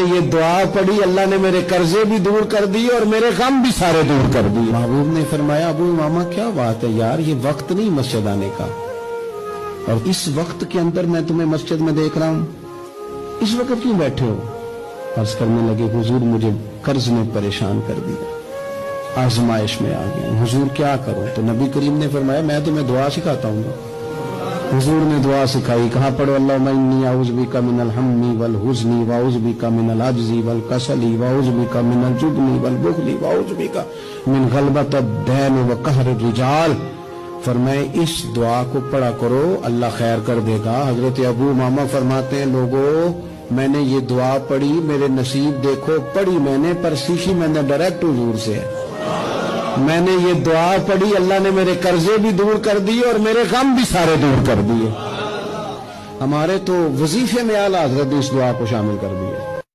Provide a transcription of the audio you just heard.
نے یہ دعا پڑھی اللہ نے میرے قرضے بھی دور کر دیے اور میرے غم بھی سارے دور کر دیے۔ محبوب نے فرمایا ابو امامہ کیا بات ہے یار، یہ وقت نہیں مسجد آنے کا، اور اس وقت کے اندر میں تمہیں مسجد میں دیکھ رہا ہوں، اس وقت کیوں بیٹھے ہو؟ عرض کرنے لگے حضور مجھے قرض نے پریشان کر دیا، آزمائش میں آ گیا، حضور کیا کروں؟ تو نبی کریم نے فرمایا میں تمہیں دعا سکھاتا ہوں گا۔ حضور نے دعا سکھائی، کہاں پڑھو اللہم انی اعوذ بک من الہم والحزن واعوذ بک من العجز والکسل واعوذ بک من الجبن والبخل واعوذ بک من غلبۃ الدین وقہر الرجال۔ فرمائے اس دعا کو پڑھا کرو اللہ خیر کر دے گا۔ حضرت ابو امامہ فرماتے ہیں لوگوں میں نے یہ دعا پڑھی، میرے نصیب دیکھو پڑھی میں نے پر سیکھی میں نے ڈائریکٹ حضور سے، میں نے یہ دعا پڑھی اللہ نے میرے قرضے بھی دور کر دیے اور میرے غم بھی سارے دور کر دیے۔ ہمارے تو وظیفے میں اعلیٰ حضرت نے اس دعا کو شامل کر دیا۔